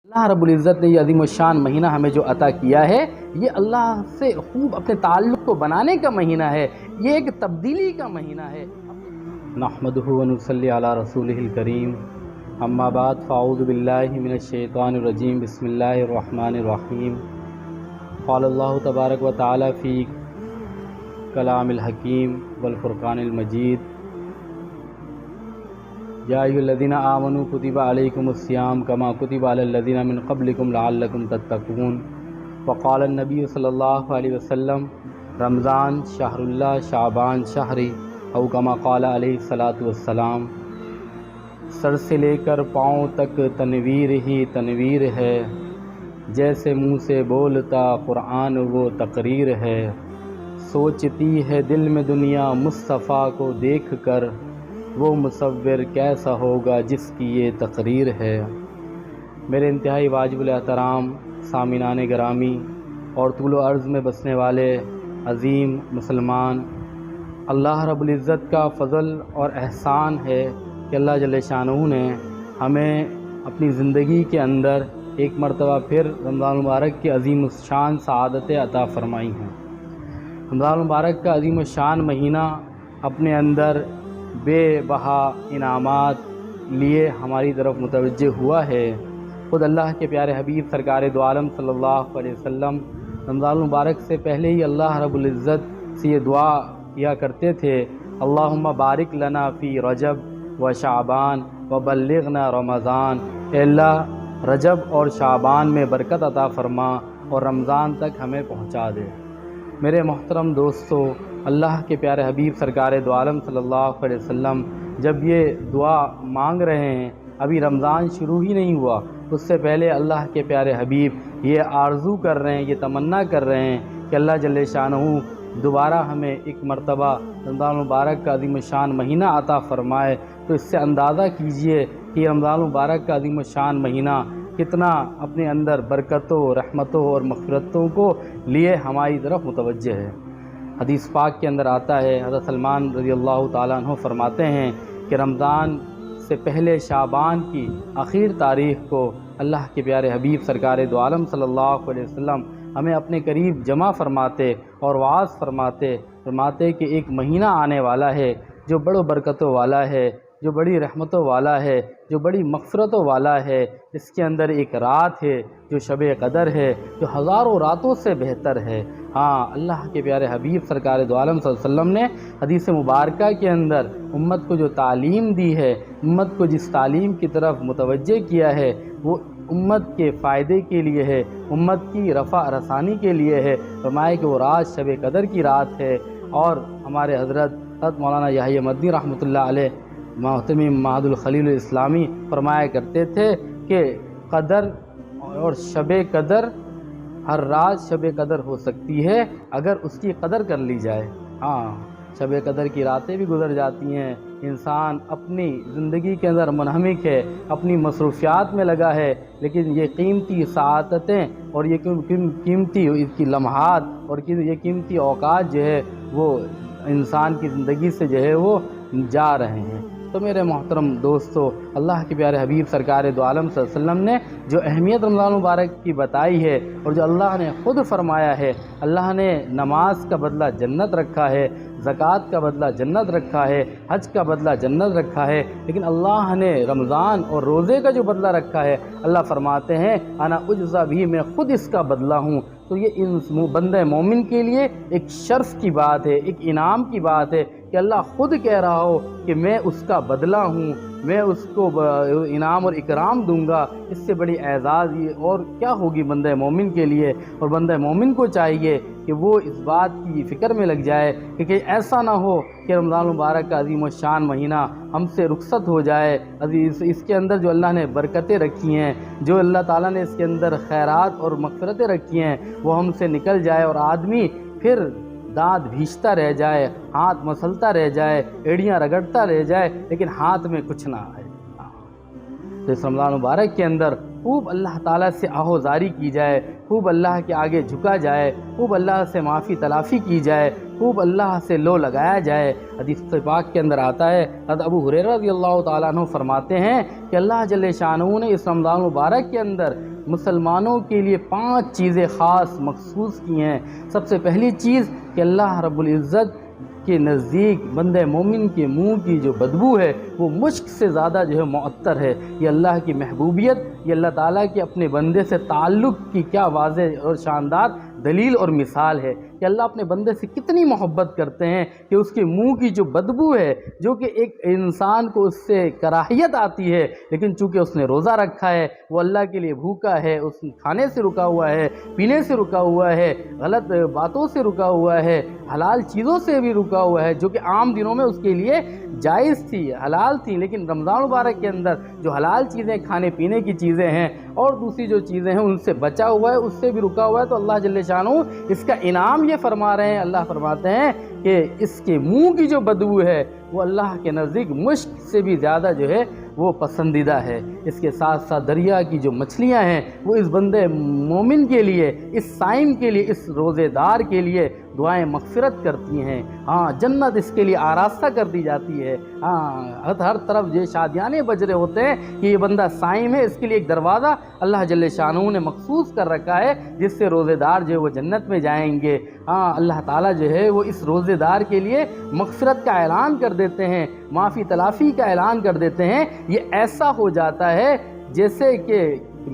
اللہ رب العزت نے یہ عظیم الشان مہینہ ہمیں جو عطا کیا ہے، یہ اللہ سے خوب اپنے تعلق کو بنانے کا مہینہ ہے، یہ ایک تبدیلی کا مہینہ ہے۔ نحمدہ و نصلی علی رسولہ الکریم، اما بعد فاعوذ باللہ من الشیطان الرجیم، بسم اللہ الرحمن الرحیم۔ قال اللہ تبارک و تعالی فی کلام الحکیم والفرقان المجید، یا ایھا الذین آمنوا کتب علیکم الصیام کما کتب علی الذین من قبلکم لعلکم تتقون۔ وقال النبی صلی اللہ علیہ وسلم، رمضان شہر اللہ شعبان شہری، او کما قال علیہ الصلاۃ والسلام۔ سر سے لے کر پاؤں تک تنویر ہی تنویر ہے، جیسے منہ سے بولتا قرآن وہ تقریر ہے۔ سوچتی ہے دل میں دنیا مصطفیٰ کو دیکھ کر، وہ مصور کیسا ہوگا جس کی یہ تقریر ہے۔ میرے انتہائی واجب الاحترام سامعین گرامی اور طول و عرض میں بسنے والے عظیم مسلمان، اللہ رب العزت کا فضل اور احسان ہے کہ اللہ جل شانہ نے ہمیں اپنی زندگی کے اندر ایک مرتبہ پھر رمضان المبارک کی عظیم الشان سعادتیں عطا فرمائی ہیں۔ رمضان المبارک کا عظیم الشان مہینہ اپنے اندر بے بہا انعامات لیے ہماری طرف متوجہ ہوا ہے۔ خود اللہ کے پیارے حبیب سرکار دو عالم صلی اللہ علیہ وسلم رمضان المبارک سے پہلے ہی اللہ رب العزت سے یہ دعا کیا کرتے تھے، اللہم بارک لنا فی رجب و شعبان و بلغنا رمضان۔ اے اللہ رجب اور شعبان میں برکت عطا فرما اور رمضان تک ہمیں پہنچا دے۔ میرے محترم دوستو، اللہ کے پیارے حبیب سرکار دو عالم صلی اللہ علیہ وسلم جب یہ دعا مانگ رہے ہیں، ابھی رمضان شروع ہی نہیں ہوا، اس سے پہلے اللہ کے پیارے حبیب یہ آرزو کر رہے ہیں، یہ تمنا کر رہے ہیں کہ اللہ جل شانہ دوبارہ ہمیں ایک مرتبہ رمضان المبارک کا عظیم الشان مہینہ عطا فرمائے۔ تو اس سے اندازہ کیجئے کہ رمضان المبارک کا عظیم الشان مہینہ کتنا اپنے اندر برکتوں، رحمتوں اور مغفرتوں کو لیے ہماری طرف متوجہ ہے۔ حدیث پاک کے اندر آتا ہے، حضرت سلمان رضی اللہ تعالیٰ عنہ فرماتے ہیں کہ رمضان سے پہلے شعبان کی آخر تاریخ کو اللہ کے پیارے حبیب سرکار دو عالم صلی اللہ علیہ وسلم ہمیں اپنے قریب جمع فرماتے اور وعظ فرماتے کہ ایک مہینہ آنے والا ہے جو بڑوں برکتوں والا ہے، جو بڑی رحمتوں والا ہے، جو بڑی مغفرتوں والا ہے۔ اس کے اندر ایک رات ہے جو شب قدر ہے، جو ہزاروں راتوں سے بہتر ہے۔ ہاں، اللہ کے پیارے حبیب سرکار دو عالم صلی اللہ علیہ وسلم نے حدیث مبارکہ کے اندر امت کو جو تعلیم دی ہے، امت کو جس تعلیم کی طرف متوجہ کیا ہے، وہ امت کے فائدے کے لیے ہے، امت کی رفع رسانی کے لیے ہے۔ فرمایا کہ وہ رات شب قدر کی رات ہے، اور ہمارے حضرت مولانا یحییٰ مدنی رحمۃ اللہ علیہ محتمم معہد الخلیل الاسلامی فرمایا کرتے تھے کہ قدر اور شب قدر، ہر رات شب قدر ہو سکتی ہے اگر اس کی قدر کر لی جائے۔ ہاں، شب قدر کی راتیں بھی گزر جاتی ہیں، انسان اپنی زندگی کے اندر منہمک ہے، اپنی مصروفیات میں لگا ہے، لیکن یہ قیمتی سعادتیں اور یہ قیمتی اس کی لمحات اور یہ قیمتی اوقات جو ہے وہ انسان کی زندگی سے جو ہے وہ جا رہے ہیں۔ تو میرے محترم دوستو، اللہ کے پیارے حبیب سرکار دو عالم صلی اللہ علیہ وسلم نے جو اہمیت رمضان مبارک کی بتائی ہے، اور جو اللہ نے خود فرمایا ہے، اللہ نے نماز کا بدلہ جنت رکھا ہے، زکوٰۃ کا بدلہ جنت رکھا ہے، حج کا بدلہ جنت رکھا ہے، لیکن اللہ نے رمضان اور روزے کا جو بدلہ رکھا ہے، اللہ فرماتے ہیں انا اجزا بھی، میں خود اس کا بدلہ ہوں۔ تو یہ بندہ مومن کے لیے ایک شرف کی بات ہے، ایک انعام کی بات ہے کہ اللہ خود کہہ رہا ہو کہ میں اس کا بدلہ ہوں، میں اس کو انعام اور اکرام دوں گا۔ اس سے بڑی اعزاز یہ اور کیا ہوگی بندہ مومن کے لیے؟ اور بندہ مومن کو چاہیے کہ وہ اس بات کی فکر میں لگ جائے کہ کہیں ایسا نہ ہو کہ رمضان مبارک کا عظیم الشان مہینہ ہم سے رخصت ہو جائے۔ اس کے اندر جو اللہ نے برکتیں رکھی ہیں، جو اللہ تعالیٰ نے اس کے اندر خیرات اور مغفرتیں رکھی ہیں، وہ ہم سے نکل جائے اور آدمی پھر دانت بھیجتا رہ جائے، ہاتھ مسلتا رہ جائے، ایڑیاں رگڑتا رہ جائے، لیکن ہاتھ میں کچھ نہ آئے۔ تو اس رمضان مبارک کے اندر خوب اللہ تعالیٰ سے آہوزاری کی جائے، خوب اللہ کے آگے جھکا جائے، خوب اللہ سے معافی تلافی کی جائے، خوب اللہ سے لو لگایا جائے۔ حدیث پاک کے اندر آتا ہے، حضرت ابو ہریرہ رضی اللہ تعالیٰ عنہ فرماتے ہیں کہ اللہ جل شانہ نے اس رمضان مبارک کے اندر مسلمانوں کے لیے 5 چیزیں خاص مخصوص کی ہیں۔ سب سے پہلی چیز کہ اللہ رب العزت کے نزدیک بندہ مومن کے منہ کی جو بدبو ہے وہ مشک سے زیادہ جو ہے معطر ہے۔ یہ اللہ کی محبوبیت، یہ اللہ تعالیٰ کے اپنے بندے سے تعلق کی کیا واضح اور شاندار دلیل اور مثال ہے کہ اللہ اپنے بندے سے کتنی محبت کرتے ہیں کہ اس کے منہ کی جو بدبو ہے، جو کہ ایک انسان کو اس سے کراہیت آتی ہے، لیکن چونکہ اس نے روزہ رکھا ہے، وہ اللہ کے لیے بھوکا ہے، اس کھانے سے رکا ہوا ہے، پینے سے رکا ہوا ہے، غلط باتوں سے رکا ہوا ہے، حلال چیزوں سے بھی رکا ہوا ہے جو کہ عام دنوں میں اس کے لیے جائز تھی، حلال تھی، لیکن رمضان مبارک کے اندر جو حلال چیزیں کھانے پینے کی چیزیں ہیں اور دوسری جو چیزیں ہیں ان سے بچا ہوا ہے، اس سے بھی رکا ہوا ہے، تو اللہ جل شانہ اس کا انعام یہ فرما رہے ہیں۔ اللہ فرماتے ہیں کہ اس کے منہ کی جو بدبو ہے وہ اللہ کے نزدیک مشک سے بھی زیادہ جو ہے وہ پسندیدہ ہے۔ اس کے ساتھ ساتھ دریا کی جو مچھلیاں ہیں وہ اس بندے مومن کے لیے، اس صائم کے لیے، اس روزے دار کے لیے دعائیں مغفرت کرتی ہیں۔ ہاں، جنت اس کے لیے آراستہ کر دی جاتی ہے۔ ہاں، ہر طرف جو شادیانے بج رہے ہوتے ہیں کہ یہ بندہ صائم ہے، اس کے لیے ایک دروازہ اللہ جل شانہ نے مخصوص کر رکھا ہے جس سے روزے دار جو ہے وہ جنت میں جائیں گے۔ ہاں، اللہ تعالیٰ جو ہے وہ اس روزے دار کے لیے مغفرت کا اعلان کر دیتے ہیں، معافی تلافی کا اعلان کر دیتے ہیں۔ یہ ایسا ہو جاتا ہے جیسے کہ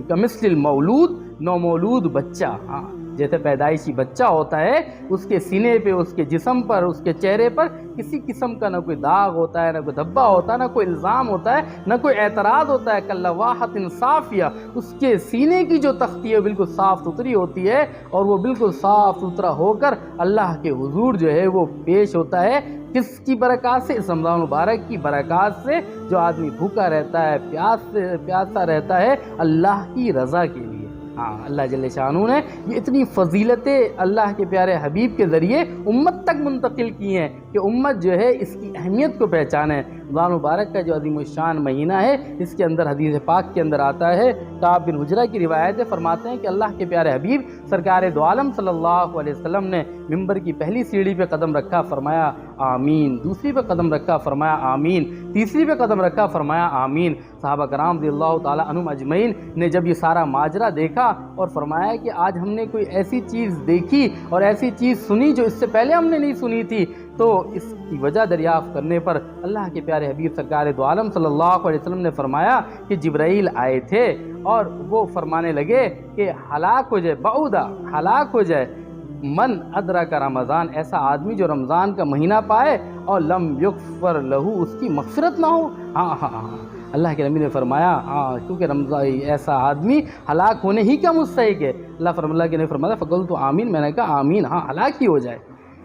کمثل المولود، نومولود بچہ، ہاں جیسے پیدائشی بچہ ہوتا ہے، اس کے سینے پہ، اس کے جسم پر، اس کے چہرے پر کسی قسم کا نہ کوئی داغ ہوتا ہے، نہ کوئی دھبا ہوتا ہے، نہ کوئی الزام ہوتا ہے، نہ کوئی اعتراض ہوتا ہے۔ کاللواحۃ صافیہ، اس کے سینے کی جو تختی ہے بالکل صاف ستھری ہوتی ہے اور وہ بالکل صاف ستھرا ہو کر اللہ کے حضور جو ہے وہ پیش ہوتا ہے۔ کس کی برکات سے؟ اس رمضان مبارک کی برکات سے۔ جو آدمی بھوکا رہتا ہے، پیاسا رہتا ہے اللہ کی رضا کے لیے۔ ہاں، اللہ جل شانہ نے یہ اتنی فضیلتیں اللہ کے پیارے حبیب کے ذریعے امت تک منتقل کی ہیں کہ امت جو ہے اس کی اہمیت کو پہچانے۔ رمضان مبارک کا جو عظیم الشان مہینہ ہے، اس کے اندر حدیث پاک کے اندر آتا ہے، کعب بن عجرہ کی روایت ہے، فرماتے ہیں کہ اللہ کے پیارے حبیب سرکار دو عالم صلی اللہ علیہ وسلم نے ممبر کی پہلی سیڑھی پہ قدم رکھا، فرمایا آمین، دوسری پہ قدم رکھا، فرمایا آمین، تیسری پہ قدم رکھا، فرمایا آمین۔ صحابہ کرام رضی اللہ تعالیٰ عنہم اجمعین نے جب یہ سارا ماجرا دیکھا اور فرمایا کہ آج ہم نے کوئی ایسی چیز دیکھی اور ایسی چیز سنی جو اس سے پہلے ہم نے نہیں سنی تھی، تو اس کی وجہ دریافت کرنے پر اللہ کے پیارے حبیب سرکار دو عالم صلی اللہ علیہ وسلم نے فرمایا کہ جبرائیل آئے تھے اور وہ فرمانے لگے کہ ہلاک ہو جائے، بعودا ہلاک ہو جائے من ادرک رمضان، ایسا آدمی جو رمضان کا مہینہ پائے اور لم یغفر لہو، اس کی مغفرت نہ ہو۔ ہاں اللہ کے نبی نے فرمایا کیونکہ رمضان ایسا آدمی ہلاک ہونے ہی کا مستحق ہے۔ اللہ کے نبی فرمایا فقلت آمین، میں نے کہا آمین، ہاں ہلاک ہی ہو جائے۔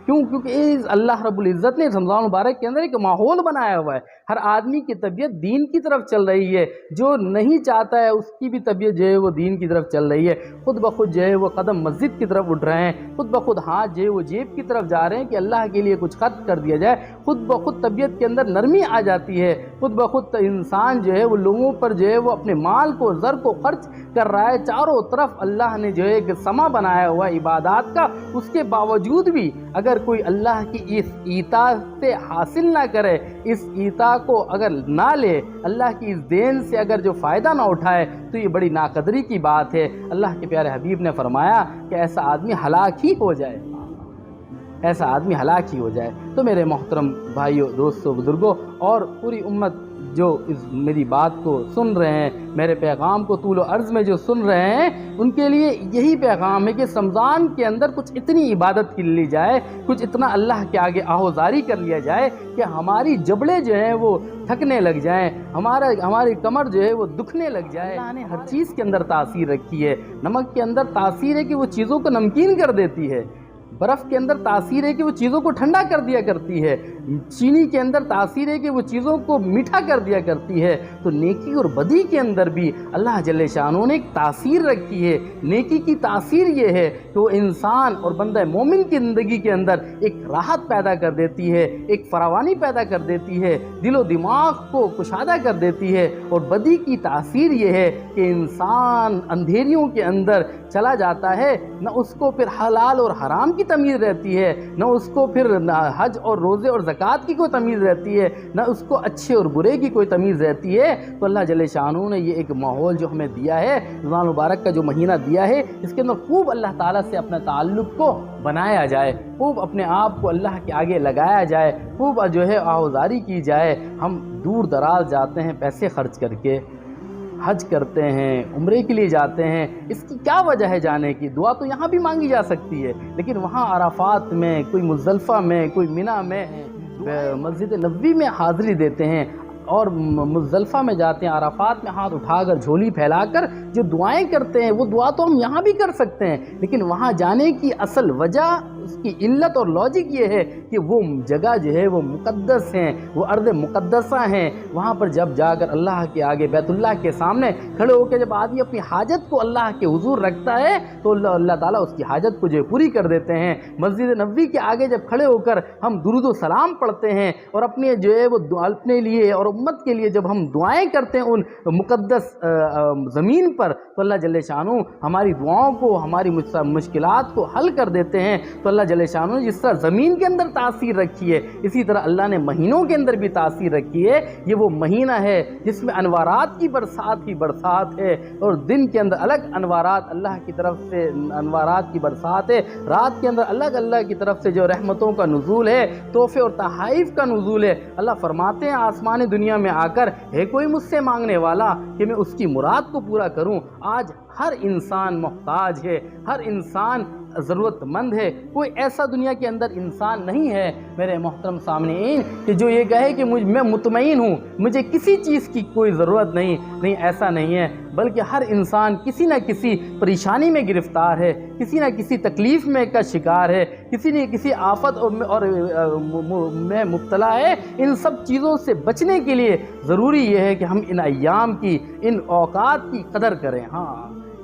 کیونکہ اللہ رب العزت نے رمضان مبارک کے اندر ایک ماحول بنایا ہوا ہے، ہر آدمی کی طبیعت دین کی طرف چل رہی ہے، جو نہیں چاہتا ہے اس کی بھی طبیعت جو ہے وہ دین کی طرف چل رہی ہے، خود بخود جو ہے وہ قدم مسجد کی طرف اٹھ رہے ہیں، خود بخود ہاتھ جو ہے وہ جیب کی طرف جا رہے ہیں کہ اللہ کے لیے کچھ خرچ کر دیا جائے، خود بخود طبیعت کے اندر نرمی آ جاتی ہے، خود بخود انسان جو ہے وہ لوگوں پر جو ہے وہ اپنے مال کو، زر کو خرچ کر رہا ہے۔ چاروں طرف اللہ نے جو ہے ایک سما بنایا ہوا عبادات کا، اس کے باوجود بھی اگر کوئی اللہ کی اس عطا سے حاصل نہ کرے، اس عطا کو اگر نہ لے، اللہ کی اس دین سے اگر جو فائدہ نہ اٹھائے، تو یہ بڑی ناقدری کی بات ہے۔ اللہ کے پیارے حبیب نے فرمایا کہ ایسا آدمی ہلاک ہی ہو جائے، ایسا آدمی ہلاک ہی ہو جائے۔ تو میرے محترم بھائیوں، دوستوں، بزرگوں اور پوری امت جو اس میری بات کو سن رہے ہیں، میرے پیغام کو طول و عرض میں جو سن رہے ہیں، ان کے لیے یہی پیغام ہے کہ رمضان کے اندر کچھ اتنی عبادت کر لی جائے، کچھ اتنا اللہ کے آگے آہوزاری کر لیا جائے کہ ہماری جبڑے جو ہیں وہ تھکنے لگ جائیں، ہماری کمر جو ہے وہ دکھنے لگ جائے۔ اللہ نے ہر چیز کے اندر تاثیر رکھی ہے۔ نمک کے اندر تاثیر ہے کہ وہ چیزوں کو نمکین کر دیتی ہے، برف کے اندر تاثیر ہے کہ وہ چیزوں کو ٹھنڈا کر دیا کرتی ہے، چینی کے اندر تاثیر ہے کہ وہ چیزوں کو میٹھا کر دیا کرتی ہے۔ تو نیکی اور بدی کے اندر بھی اللہ جل شانہ نے ایک تاثیر رکھی ہے۔ نیکی کی تاثیر یہ ہے کہ وہ انسان اور بندہ مومن کی زندگی کے اندر ایک راحت پیدا کر دیتی ہے، ایک فراوانی پیدا کر دیتی ہے، دل و دماغ کو کشادہ کر دیتی ہے۔ اور بدی کی تاثیر یہ ہے کہ انسان اندھیریوں کے اندر چلا جاتا ہے، نہ اس کو پھر حلال اور حرام کی تمیز رہتی ہے، نہ اس کو پھر حج اور روزے اور زکوٰۃ کی کوئی تمیز رہتی ہے، نہ اس کو اچھے اور برے کی کوئی تمیز رہتی ہے، تو اللہ جل شانہ نے یہ ایک ماحول جو ہمیں دیا ہے، رمضان مبارک کا جو مہینہ دیا ہے، اس کے اندر خوب اللہ تعالیٰ سے اپنا تعلق کو بنایا جائے، خوب اپنے آپ کو اللہ کے آگے لگایا جائے، خوب جو ہے آہوزاری کی جائے۔ ہم دور دراز جاتے ہیں پیسے خرچ کر کے، حج کرتے ہیں، عمرے کے لیے جاتے ہیں، اس کی کیا وجہ ہے جانے کی؟ دعا تو یہاں بھی مانگی جا سکتی ہے، لیکن وہاں عرفات میں، کوئی مزدلفہ میں، کوئی منی میں، مسجد نبوی میں حاضری دیتے ہیں، اور مزدلفہ میں جاتے ہیں، عرفات میں ہاتھ اٹھا کر، جھولی پھیلا کر جو دعائیں کرتے ہیں، وہ دعا تو ہم یہاں بھی کر سکتے ہیں، لیکن وہاں جانے کی اصل وجہ، اس کی علت اور لاجک یہ ہے کہ وہ جگہ جو ہے وہ مقدس ہیں، وہ ارض مقدسہ ہیں، وہاں پر جب جا کر اللہ کے آگے بیت اللہ کے سامنے کھڑے ہو کے جب آدمی اپنی حاجت کو اللہ کے حضور رکھتا ہے تو اللہ تعالیٰ اس کی حاجت کو جو پوری کر دیتے ہیں۔ مسجد نبوی کے آگے جب کھڑے ہو کر ہم درود و سلام پڑھتے ہیں اور اپنے جو ہے وہ اپنے لیے اور امت کے لیے جب ہم دعائیں کرتے ہیں ان مقدس زمین پر، تو اللہ جل شانہ ہماری دعاؤں کو، ہماری مشکلات کو حل کر دیتے ہیں۔ تو اللہ جل شانہ نے جس طرح زمین کے اندر تاثیر رکھی ہے، اسی طرح اللہ نے مہینوں کے اندر بھی تاثیر رکھی ہے۔ یہ وہ مہینہ ہے جس میں انوارات کی برسات ہی برسات ہے، اور دن کے اندر الگ انوارات اللہ کی طرف سے انوارات کی برسات ہے، رات کے اندر الگ اللہ کی طرف سے جو رحمتوں کا نزول ہے، تحفے اور تحائف کا نزول ہے۔ اللہ فرماتے ہیں آسمان دنیا میں آ کر، ہے کوئی مجھ سے مانگنے والا کہ میں اس کی مراد کو پورا کروں؟ آج ہر انسان محتاج ہے، ہر انسان ضرورت مند ہے، کوئی ایسا دنیا کے اندر انسان نہیں ہے میرے محترم سامعین کہ جو یہ کہے کہ میں مطمئن ہوں، مجھے کسی چیز کی کوئی ضرورت نہیں، ایسا نہیں ہے، بلکہ ہر انسان کسی نہ کسی پریشانی میں گرفتار ہے، کسی نہ کسی تکلیف میں کا شکار ہے، کسی نہ کسی آفت اور میں مبتلا ہے۔ ان سب چیزوں سے بچنے کے لیے ضروری یہ ہے کہ ہم ان ایام کی، ان اوقات کی قدر کریں۔ ہاں،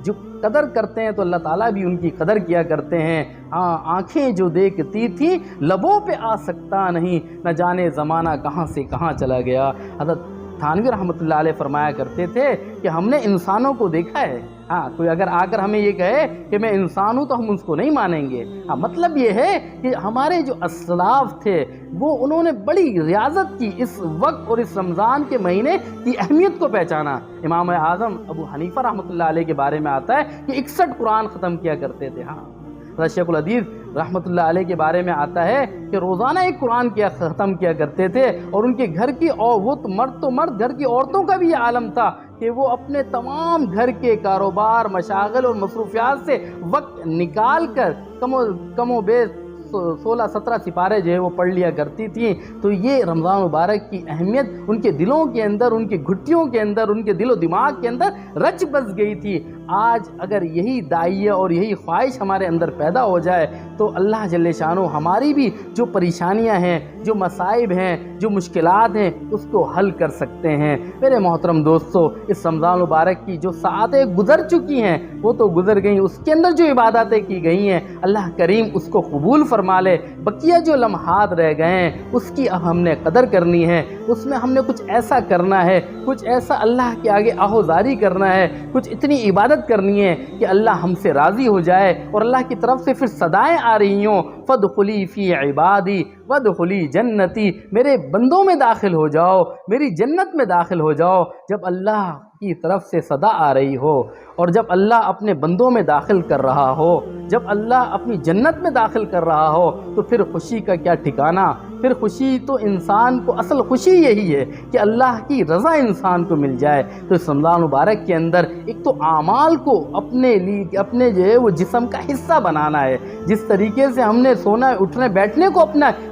جو قدر کرتے ہیں تو اللہ تعالیٰ بھی ان کی قدر کیا کرتے ہیں۔ ہاں، آنکھیں جو دیکھتی تھیں لبوں پہ آ سکتا نہیں، نہ جانے زمانہ کہاں سے کہاں چلا گیا۔ حضرت تھانوی رحمۃ اللہ علیہ فرمایا کرتے تھے کہ ہم نے انسانوں کو دیکھا ہے، ہاں کوئی اگر آ کر ہمیں یہ کہے کہ میں انسان ہوں تو ہم اس کو نہیں مانیں گے۔ ہاں، مطلب یہ ہے کہ ہمارے جو اسلاف تھے وہ انہوں نے بڑی ریاضت کی، اس وقت اور اس رمضان کے مہینے کی اہمیت کو پہچانا۔ امام اعظم ابو حنیفہ رحمۃ اللہ علیہ کے بارے میں آتا ہے کہ 61 قرآن ختم کیا کرتے تھے۔ ہاں، شیخ الحدیث رحمۃ اللہ علیہ کے بارے میں آتا ہے کہ روزانہ ایک قرآن ختم کیا کرتے تھے، اور ان کے گھر کی، اور وہ تو مرد گھر کی عورتوں کا بھی یہ عالم تھا کہ وہ اپنے تمام گھر کے کاروبار، مشاغل اور مصروفیات سے وقت نکال کر کم و بیش 16-17 سپارے جو ہے وہ پڑھ لیا کرتی تھیں۔ تو یہ رمضان مبارک کی اہمیت ان کے دلوں کے اندر، ان کے گھٹیوں کے اندر، ان کے دل و دماغ کے اندر رچ بس گئی تھی۔ آج اگر یہی داعیہ اور یہی خواہش ہمارے اندر پیدا ہو جائے تو اللہ جل شانہ ہماری بھی جو پریشانیاں ہیں، جو مصائب ہیں، جو مشکلات ہیں، اس کو حل کر سکتے ہیں۔ میرے محترم دوستو، اس رمضان مبارک کی جو ساعتیں گزر چکی ہیں وہ تو گزر گئیں، اس کے اندر جو عبادتیں کی گئی ہیں اللہ کریم اس کو قبول فرما لے۔ بقیہ جو لمحات رہ گئے ہیں اس کی اب ہم نے قدر کرنی ہے، اس میں ہم نے کچھ ایسا کرنا ہے، کچھ ایسا اللہ کے آگے آہوزاری کرنا ہے، کچھ اتنی عبادت کرنی ہے کہ اللہ ہم سے راضی ہو جائے، اور اللہ کی طرف سے پھر صدائیں آ رہی ہوں، فَادْخُلِي فِي عِبَادِي وَادْخُلِي جَنَّتِي، میرے بندوں میں داخل ہو جاؤ، میری جنت میں داخل ہو جاؤ۔ جب اللہ کی طرف سے صدا آ رہی ہو، اور جب اللہ اپنے بندوں میں داخل کر رہا ہو، جب اللہ اپنی جنت میں داخل کر رہا ہو، تو پھر خوشی کا کیا ٹھکانہ؟ پھر خوشی تو انسان کو، اصل خوشی یہی ہے کہ اللہ کی رضا انسان کو مل جائے۔ تو اس رمضان مبارک کے اندر ایک تو اعمال کو اپنے لیے، اپنے جو ہے وہ جسم کا حصہ بنانا ہے۔ جس طریقے سے ہم نے سونا، اٹھنے بیٹھنے کو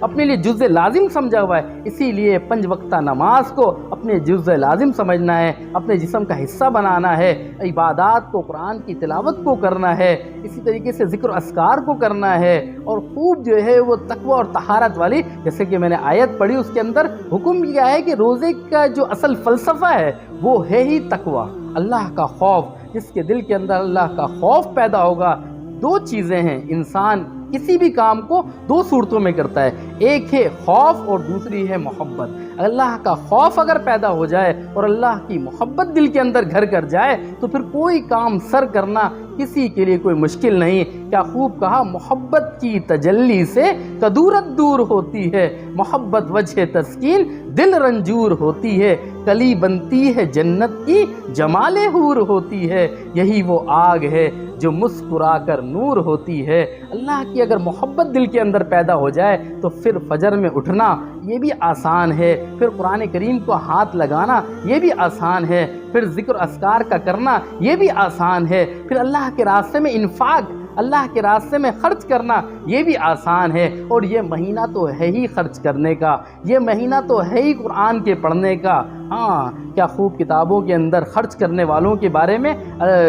اپنے لیے جزء لازم سمجھا ہوا ہے، اسی لیے 5 وقتہ نماز کو اپنے جزء لازم سمجھنا ہے، اپنے جسم کا حصہ بنانا ہے، عبادات کو، قرآن کی تلاوت کو کرنا ہے، اسی طریقے سے ذکر و اذکار کو کرنا ہے، اور خوب جو ہے وہ تقوی اور طہارت والی، جیسے کہ میں نے آیت پڑھی اس کے اندر حکم کیا ہے کہ روزے کا جو اصل فلسفہ ہے وہ ہے ہی تقوی، اللہ کا خوف۔ جس کے دل کے اندر اللہ کا خوف پیدا ہوگا، 2 چیزیں ہیں، انسان کسی بھی کام کو 2 صورتوں میں کرتا ہے، ایک ہے خوف اور دوسری ہے محبت۔ اللہ کا خوف اگر پیدا ہو جائے اور اللہ کی محبت دل کے اندر گھر کر جائے تو پھر کوئی کام سر کرنا کسی کے لیے کوئی مشکل نہیں۔ کیا خوب کہا، محبت کی تجلی سے کدورت دور ہوتی ہے، محبت وجہ تسکین دل رنجور ہوتی ہے، کلی بنتی ہے جنت کی جمال حور ہوتی ہے، یہی وہ آگ ہے جو مسکرا کر نور ہوتی ہے۔ اللہ کی اگر محبت دل کے اندر پیدا ہو جائے تو پھر فجر میں اٹھنا یہ بھی آسان ہے، پھر قرآن کریم کو ہاتھ لگانا یہ بھی آسان ہے، پھر ذکر اذکار کا کرنا یہ بھی آسان ہے، پھر اللہ کے راستے میں انفاق، اللہ کے راستے میں خرچ کرنا یہ بھی آسان ہے۔ اور یہ مہینہ تو ہے ہی خرچ کرنے کا، یہ مہینہ تو ہے ہی قرآن کے پڑھنے کا۔ ہاں، کیا خوب کتابوں کے اندر خرچ کرنے والوں کے بارے میں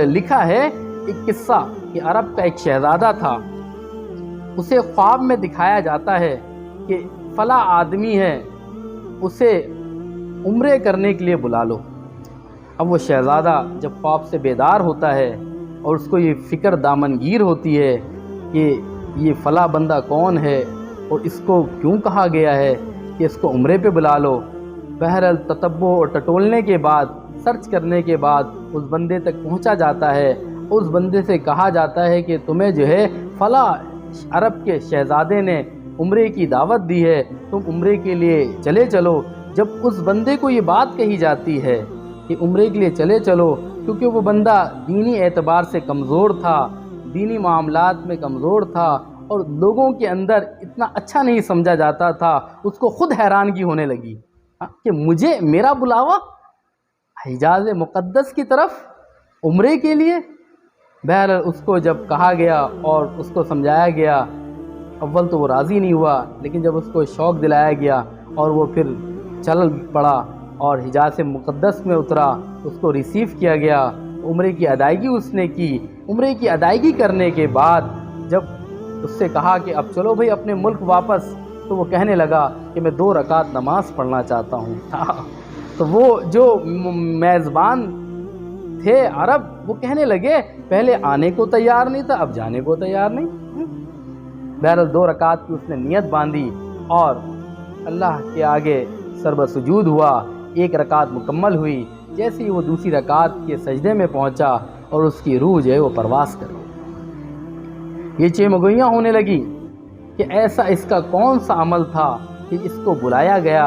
لکھا ہے ایک قصہ کہ عرب کا ایک شہزادہ تھا، اسے خواب میں دکھایا جاتا ہے کہ فلاں آدمی ہے، اسے عمرے کرنے کے لیے بلا لو۔ اب وہ شہزادہ جب خواب سے بیدار ہوتا ہے اور اس کو یہ فکر دامنگیر ہوتی ہے کہ یہ فلاں بندہ کون ہے اور اس کو کیوں کہا گیا ہے کہ اس کو عمرے پہ بلا لو۔ بہرحال تتبع اور ٹٹولنے کے بعد، سرچ کرنے کے بعد اس بندے تک پہنچا جاتا ہے، اس بندے سے کہا جاتا ہے کہ تمہیں جو ہے فلاں عرب کے شہزادے نے عمرے کی دعوت دی ہے، تم عمرے کے لیے چلے چلو۔ جب اس بندے کو یہ بات کہی جاتی ہے کہ عمرے کے لیے چلے چلو، کیونکہ وہ بندہ دینی اعتبار سے کمزور تھا، دینی معاملات میں کمزور تھا اور لوگوں کے اندر اتنا اچھا نہیں سمجھا جاتا تھا، اس کو خود حیرانگی ہونے لگی کہ مجھے میرا بلاوا حجاز مقدس کی طرف عمرے کے لیے۔ بہرحال اس کو جب کہا گیا اور اس کو سمجھایا گیا، اول تو وہ راضی نہیں ہوا، لیکن جب اس کو شوق دلایا گیا اور وہ پھر چل پڑا اور حجاز مقدس میں اترا، اس کو ریسیو کیا گیا، عمرے کی ادائیگی اس نے کی۔ عمرے کی ادائیگی کرنے کے بعد جب اس سے کہا کہ اب چلو بھئی اپنے ملک واپس، تو وہ کہنے لگا کہ میں 2 رکعت نماز پڑھنا چاہتا ہوں۔ تو وہ جو میزبان تھے عرب، وہ کہنے لگے پہلے آنے کو تیار نہیں تھا، اب جانے کو تیار نہیں۔ بہرحال 2 رکعت کی اس نے نیت باندھی اور اللہ کے آگے سربہ سجود ہوا، 1 رکعت مکمل ہوئی۔ جیسے ہی وہ دوسری رکعت کے سجدے میں پہنچا اور اس کی روح جو ہے وہ پرواز کر گئی، یہ چیمگوئیاں ہونے لگی کہ ایسا اس کا کون سا عمل تھا کہ اس کو بلایا گیا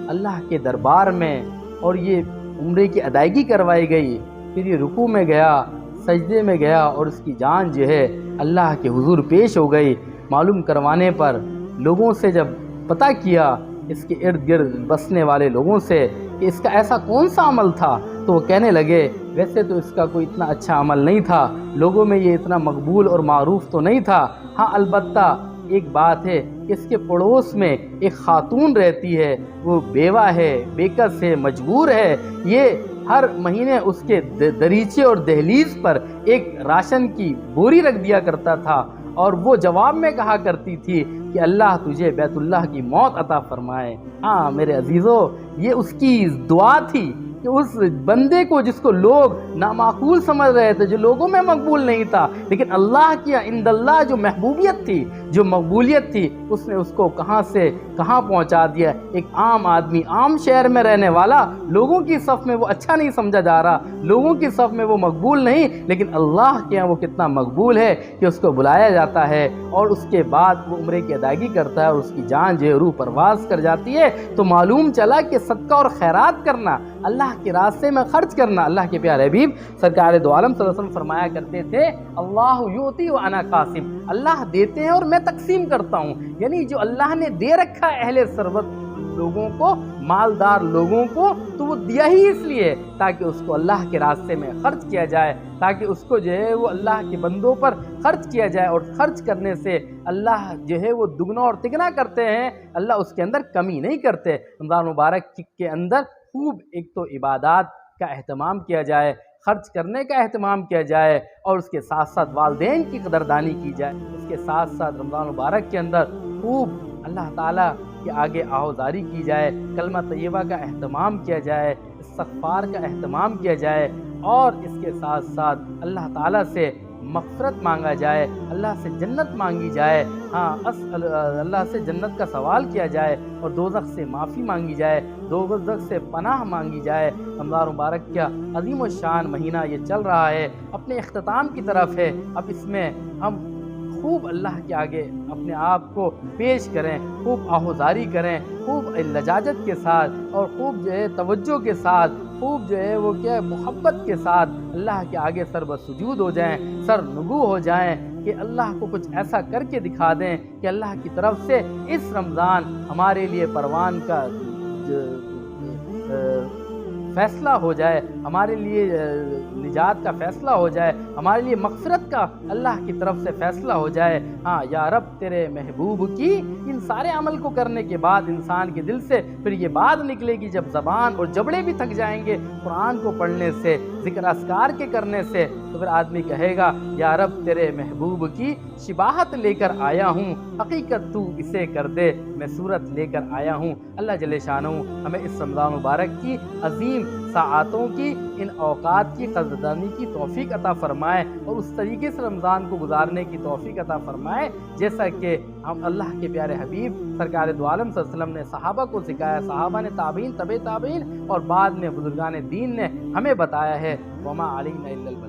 اللہ کے دربار میں اور یہ عمرے کی ادائیگی کروائی گئی، پھر یہ رکوع میں گیا، سجدے میں گیا اور اس کی جان جو ہے اللہ کے حضور پیش ہو گئی۔ معلوم کروانے پر لوگوں سے جب پتہ کیا، اس کے ارد گرد بسنے والے لوگوں سے، کہ اس کا ایسا کون سا عمل تھا، تو وہ کہنے لگے ویسے تو اس کا کوئی اتنا اچھا عمل نہیں تھا، لوگوں میں یہ اتنا مقبول اور معروف تو نہیں تھا، ہاں البتہ ایک بات ہے کہ اس کے پڑوس میں ایک خاتون رہتی ہے، وہ بیوہ ہے، بیکس ہے، مجبور ہے، یہ ہر مہینے اس کے دریچے اور دہلیز پر ایک راشن کی بوری رکھ دیا کرتا تھا، اور وہ جواب میں کہا کرتی تھی کہ اللہ تجھے بیت اللہ کی موت عطا فرمائے۔ ہاں میرے عزیزو، یہ اس کی دعا تھی کہ اس بندے کو جس کو لوگ نامعقول سمجھ رہے تھے، جو لوگوں میں مقبول نہیں تھا، لیکن اللہ کی عند اللہ جو محبوبیت تھی، جو مقبولیت تھی، اس نے اس کو کہاں سے کہاں پہنچا دیا۔ ایک عام آدمی، عام شہر میں رہنے والا، لوگوں کی صف میں وہ اچھا نہیں سمجھا جا رہا، لوگوں کی صف میں وہ مقبول نہیں، لیکن اللہ کے یہاں وہ کتنا مقبول ہے کہ اس کو بلایا جاتا ہے اور اس کے بعد وہ عمرے کی ادائیگی کرتا ہے اور اس کی جان جو ہے روح پرواز کر جاتی ہے۔ تو معلوم چلا کہ صدقہ اور خیرات کرنا، اللہ کے راستے میں خرچ کرنا، اللہ کے پیارے حبیب سرکار دو عالم صلی اللہ علیہ وسلم فرمایا کرتے تھے اللہ یعطی وانا قاسم، اللہ دیتے ہیں اور میں تقسیم کرتا ہوں، یعنی جو اللہ نے دے رکھا ہے اہل ثروت لوگوں کو، مالدار لوگوں کو، تو وہ دیا ہی اس لیے تاکہ اس کو اللہ کے راستے میں خرچ کیا جائے، تاکہ اس کو جو ہے وہ اللہ کے بندوں پر خرچ کیا جائے، اور خرچ کرنے سے اللہ جو ہے وہ دگنا اور تگنا کرتے ہیں، اللہ اس کے اندر کمی نہیں کرتے۔ رمضان مبارک کے اندر خوب ایک تو عبادات کا اہتمام کیا جائے، خرچ کرنے کا اہتمام کیا جائے، اور اس کے ساتھ ساتھ والدین کی قدردانی کی جائے، اس کے ساتھ ساتھ رمضان مبارک کے اندر خوب اللہ تعالیٰ کے آگے آہوزاری کی جائے، کلمہ طیبہ کا اہتمام کیا جائے، استغفار کا اہتمام کیا جائے، اور اس کے ساتھ ساتھ اللہ تعالیٰ سے مغفرت مانگا جائے، اللہ سے جنت مانگی جائے، ہاں اللہ سے جنت کا سوال کیا جائے اور دوزخ سے معافی مانگی جائے، دوزخ سے پناہ مانگی جائے۔ رمضان مبارک کیا عظیم الشان مہینہ یہ چل رہا ہے، اپنے اختتام کی طرف ہے۔ اب اس میں ہم خوب اللہ کے آگے اپنے آپ کو پیش کریں، خوب آہوزاری کریں، خوب لجاجت کے ساتھ اور خوب جو ہے توجہ کے ساتھ، خوب جو ہے وہ کیا محبت کے ساتھ اللہ کے آگے سر بسجود ہو جائیں، سر نگو ہو جائیں کہ اللہ کو کچھ ایسا کر کے دکھا دیں کہ اللہ کی طرف سے اس رمضان ہمارے لیے پروان کا فیصلہ ہو جائے، ہمارے لیے نجات کا فیصلہ ہو جائے، ہمارے لیے مغفرت کا اللہ کی طرف سے فیصلہ ہو جائے۔ ہاں یا رب تیرے محبوب کی، ان سارے عمل کو کرنے کے بعد انسان کے دل سے پھر یہ بات نکلے گی جب زبان اور جبڑے بھی تھک جائیں گے قرآن کو پڑھنے سے، ذکر اذکار کے کرنے سے، تو پھر آدمی کہے گا یا رب تیرے محبوب کی شباہت لے کر آیا ہوں، حقیقت تو اسے کر دے، میں صورت لے کر آیا ہوں۔ اللہ جل شانہ ہمیں اس رمضان مبارک کی عظیم ساعتوں کی، ان اوقات کی قدردانی کی توفیق عطا فرمائے اور اس طریقے سے رمضان کو گزارنے کی توفیق عطا فرمائے جیسا کہ ہم اللہ کے پیارے حبیب سرکار دو عالم صلی اللہ علیہ وسلم نے صحابہ کو سکھایا، صحابہ نے تابعین، تبع تابعین اور بعد میں بزرگان دین نے ہمیں بتایا ہے۔ وما علینا الا البلاغ۔